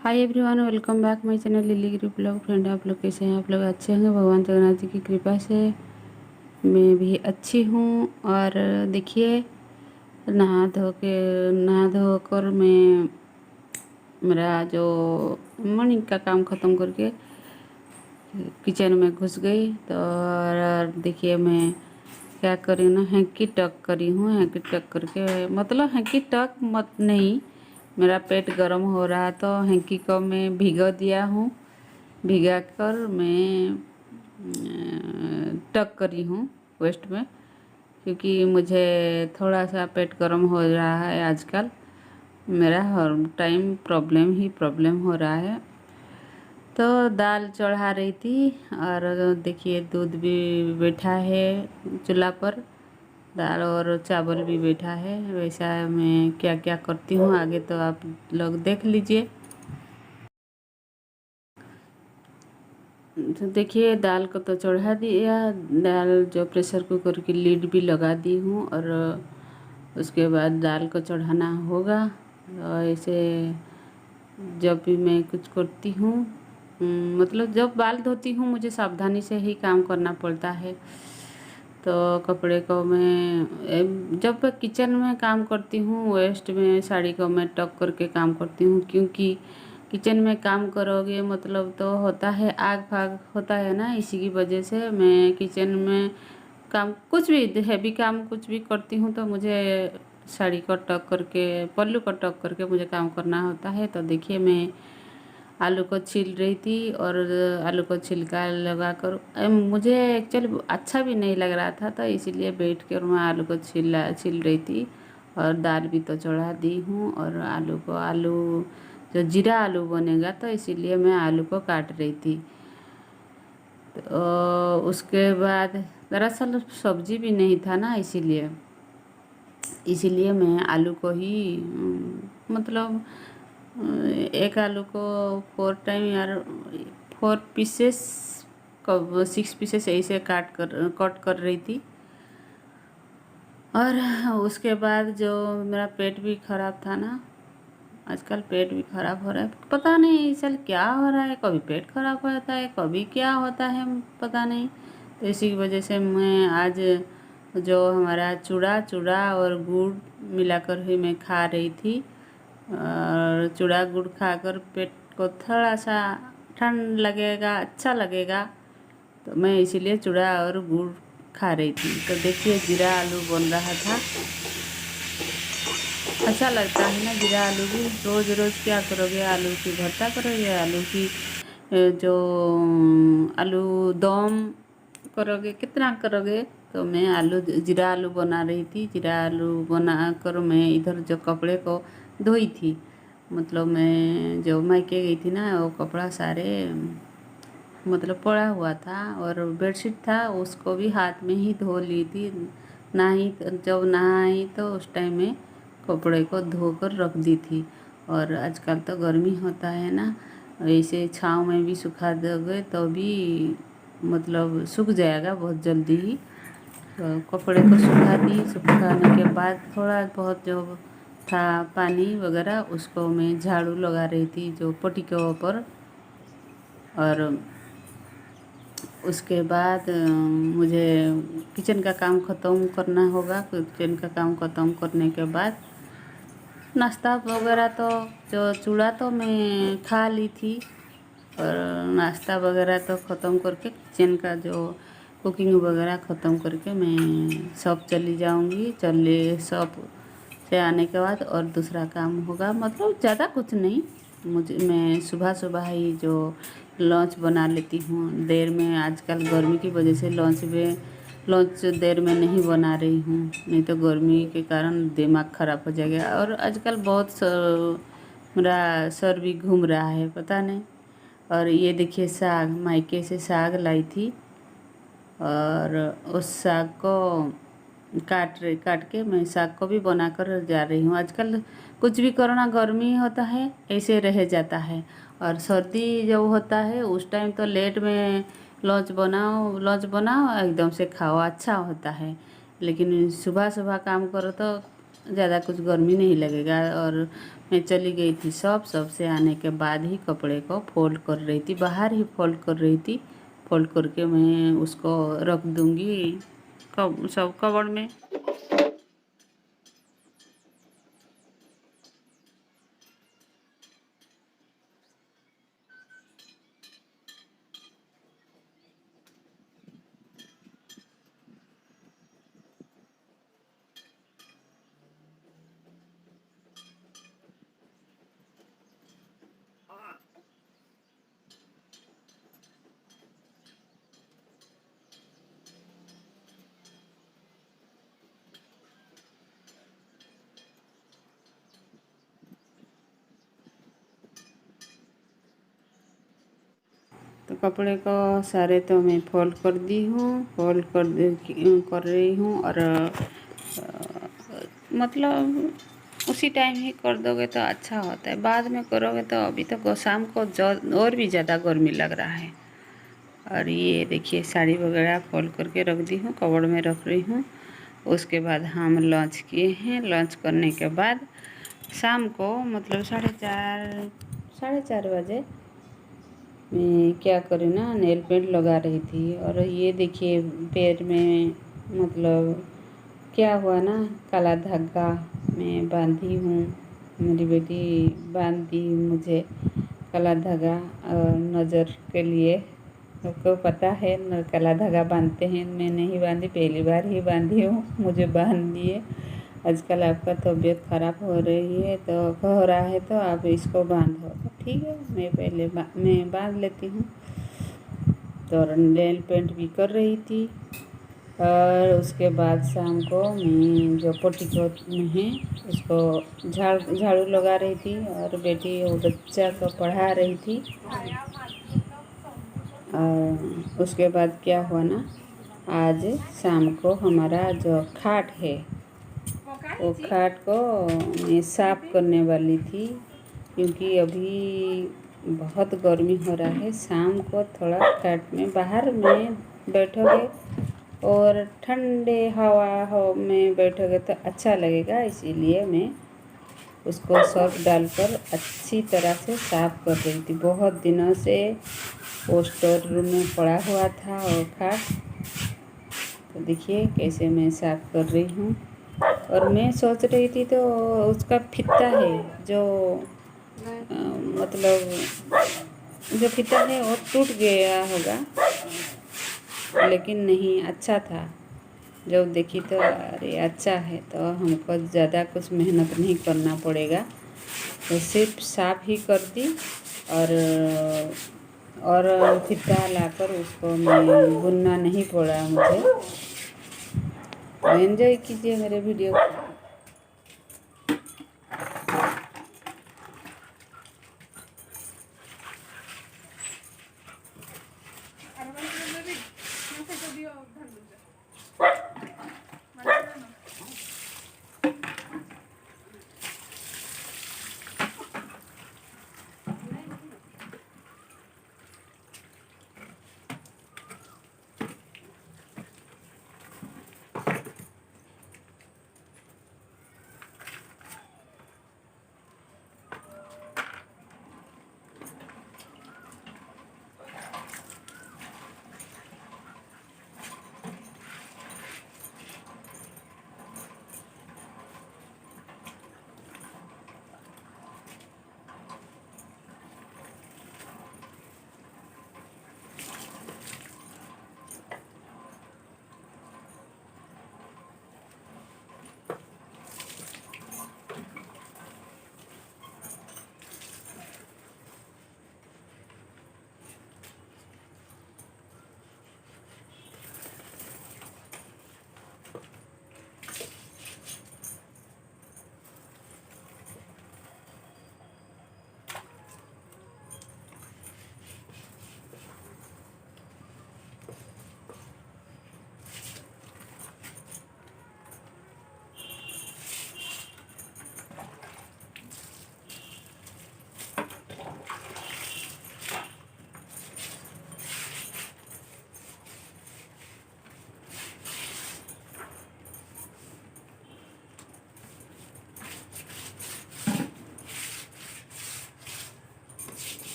Hi everyone, welcome back my channel lily Giri blog. Friend, आप लोग कैसे हैं? आप लोग अच्छे होंगे, भगवान जगन्नाथ जी की कृपा से मैं भी अच्छी हूँ। और देखिए, नहा धो कर मैं मेरा जो मॉर्निंग का काम ख़त्म करके किचन में घुस गई। तो और देखिए मैं क्या करी ना, हैंकी टक करी हूँ। हैंकी टक करके मतलब हैंकी टक मत नहीं, मेरा पेट गर्म हो रहा तो हैंकी को मैं भिगो दिया हूँ। भिगा कर मैं टक करी हूँ वेस्ट में, क्योंकि मुझे थोड़ा सा पेट गर्म हो रहा है आजकल। मेरा हर टाइम प्रॉब्लम हो रहा है। तो दाल चढ़ा रही थी और देखिए दूध भी बैठा है चूल्हा पर, दाल और चावल भी बैठा है। वैसा मैं क्या क्या करती हूँ आगे तो आप लोग देख लीजिए। तो देखिए दाल को तो चढ़ा दिया, दाल जो प्रेशर कुकर की लीड भी लगा दी हूँ। और उसके बाद दाल को चढ़ाना होगा। और ऐसे जब भी मैं कुछ करती हूँ, मतलब जब बाल धोती हूँ मुझे सावधानी से ही काम करना पड़ता है। तो कपड़े को मैं जब किचन में काम करती हूँ, वेस्ट में साड़ी को मैं टक करके काम करती हूँ, क्योंकि किचन में काम करोगे मतलब तो होता है आग फाग होता है ना। इसी की वजह से मैं किचन में काम कुछ भी हैवी काम कुछ भी करती हूँ तो मुझे साड़ी को टक करके, पल्लू को टक करके मुझे काम करना होता है। तो देखिए मैं आलू को छील रही थी और आलू को छिलका लगा कर मुझे एक्चुअली अच्छा भी नहीं लग रहा था, तो इसीलिए बैठ कर मैं आलू को छील रही थी। और दाल भी तो चढ़ा दी हूँ। और आलू जो जीरा आलू बनेगा तो इसीलिए मैं आलू को काट रही थी। तो उसके बाद दरअसल सब्जी भी नहीं था ना, इसीलिए मैं आलू को ही मतलब एक आलू को 4 पीसेस, कब 6 पीसेस ऐसे कट कर रही थी। और उसके बाद जो मेरा पेट भी ख़राब था ना, आजकल पेट भी ख़राब हो रहा है, पता नहीं चल क्या हो रहा है। कभी पेट ख़राब हो जाता है, कभी क्या होता है पता नहीं। तो इसी की वजह से मैं आज जो हमारा चूड़ा चूड़ा और गुड़ मिलाकर ही मैं खा रही थी। और चूड़ा गुड़ खाकर पेट को थोड़ा सा ठंड लगेगा, अच्छा लगेगा, तो मैं इसीलिए चूड़ा और गुड़ खा रही थी। तो देखिए जीरा आलू बन रहा था, अच्छा लगता है ना जीरा आलू भी। रोज़ रोज़ क्या करोगे, आलू की भरता करोगे, आलू की जो आलू दम करोगे, कितना करोगे। तो मैं जीरा आलू बना रही थी। जीरा आलू बना कर मैं इधर जो कपड़े को धोई थी, मतलब मैं जो मायके गई थी ना, वो कपड़ा सारे मतलब पड़ा हुआ था। और बेडशीट था, उसको भी हाथ में ही धो ली थी। जब नहाई तो उस टाइम में कपड़े को धोकर रख दी थी। और आजकल तो गर्मी होता है ना, ऐसे छाँव में भी सुखा दोगे तो भी मतलब सूख जाएगा बहुत जल्दी ही। तो कपड़े को सुखा दी, सुखाने के बाद थोड़ा बहुत जो था पानी वगैरह उसको मैं झाड़ू लगा रही थी जो पटी के ऊपर। और उसके बाद मुझे किचन का काम ख़त्म करना होगा। किचन का काम ख़त्म करने के बाद नाश्ता वगैरह तो जो चूड़ा तो मैं खा ली थी, और नाश्ता वगैरह तो ख़त्म करके किचन का जो कुकिंग वगैरह ख़त्म करके मैं शॉप चली जाऊंगी। शॉप से आने के बाद और दूसरा काम होगा, मतलब ज़्यादा कुछ नहीं। मैं सुबह सुबह ही जो लंच बना लेती हूँ देर में। आजकल गर्मी की वजह से लंच देर में नहीं बना रही हूँ, नहीं तो गर्मी के कारण दिमाग ख़राब हो जाएगा। और आजकल मेरा सर भी घूम रहा है, पता नहीं। और ये देखिए साग, मायके से साग लाई थी, और उस साग को काट के मैं साग को भी बनाकर जा रही हूँ। आजकल कुछ भी करो ना, गर्मी होता है ऐसे रह जाता है। और सर्दी जब होता है उस टाइम तो लेट में लंच बनाओ एकदम से खाओ, अच्छा होता है। लेकिन सुबह सुबह काम करो तो ज़्यादा कुछ गर्मी नहीं लगेगा। और मैं चली गई थी शॉप से आने के बाद ही कपड़े को फोल्ड कर रही थी, बाहर ही फोल्ड कर रही थी। फोल्ड करके मैं उसको रख दूँगी सब कबर्ड में। तो कपड़े को सारे तो मैं फोल्ड कर दी हूँ, फोल्ड कर रही हूँ। और मतलब उसी टाइम ही कर दोगे तो अच्छा होता है, बाद में करोगे तो अभी तो शाम को और भी ज़्यादा गर्मी लग रहा है। और ये देखिए साड़ी वगैरह फोल्ड करके रख दी हूँ, कबर्ड में रख रही हूँ। उसके बाद हम लंच किए हैं। लंच करने के बाद शाम को मतलब 4:30 बजे मैं क्या करी ना, नेल पेंट लगा रही थी। और ये देखिए पैर में मतलब क्या हुआ ना, काला धागा मैं बांधी हूँ। मेरी बेटी बांध दी मुझे काला धागा नज़र के लिए। सबको पता है न काला धागा बांधते हैं, मैं नहीं बांधी, पहली बार ही बांधी हूँ, मुझे बांध दिए। आजकल आपका तबीयत ख़राब हो रही है तो हो रहा है तो आप इसको बांधो, तो ठीक है मैं बांध लेती हूँ। तो नेल पेंट भी कर रही थी। और उसके बाद शाम को मैं जो पेटीकोट में है उसको झाड़ू लगा रही थी और बेटी और बच्चा को पढ़ा रही थी। और उसके बाद क्या हुआ ना, आज शाम को हमारा जो खाट है वो खाट को मैं साफ़ करने वाली थी, क्योंकि अभी बहुत गर्मी हो रहा है। शाम को थोड़ा खाट में बाहर में बैठोगे और ठंडे हवा में बैठोगे तो अच्छा लगेगा, इसीलिए मैं उसको सर्फ डालकर अच्छी तरह से साफ़ कर रही थी। बहुत दिनों से वो स्टोर रूम में पड़ा हुआ था और खाट, तो देखिए कैसे मैं साफ़ कर रही हूँ। और मैं सोच रही थी तो उसका फीता है जो मतलब जो फीता है वो टूट गया होगा, लेकिन नहीं, अच्छा था। जब देखी तो अरे अच्छा है, तो हमको ज़्यादा कुछ मेहनत नहीं करना पड़ेगा, तो सिर्फ साफ़ ही कर दी। और फीता लाकर उसको मैं बुनना नहीं पड़ा मुझे। तो एंजॉय कीजिए मेरे वीडियो को।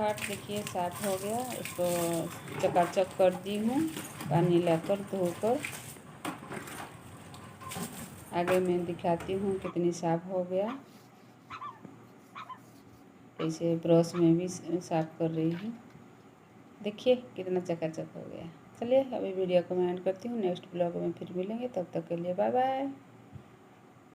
खाट देखिए साफ हो गया, उसको चकाचक कर दी हूँ पानी लाकर धोकर। आगे मैं दिखाती हूँ कितनी साफ हो गया। ऐसे ब्रश में भी साफ कर रही हूँ, देखिए कितना चकाचक हो गया। चलिए अभी वीडियो को मैं एंड करती हूँ, नेक्स्ट ब्लॉग में फिर मिलेंगे, तब तक के लिए बाय बाय।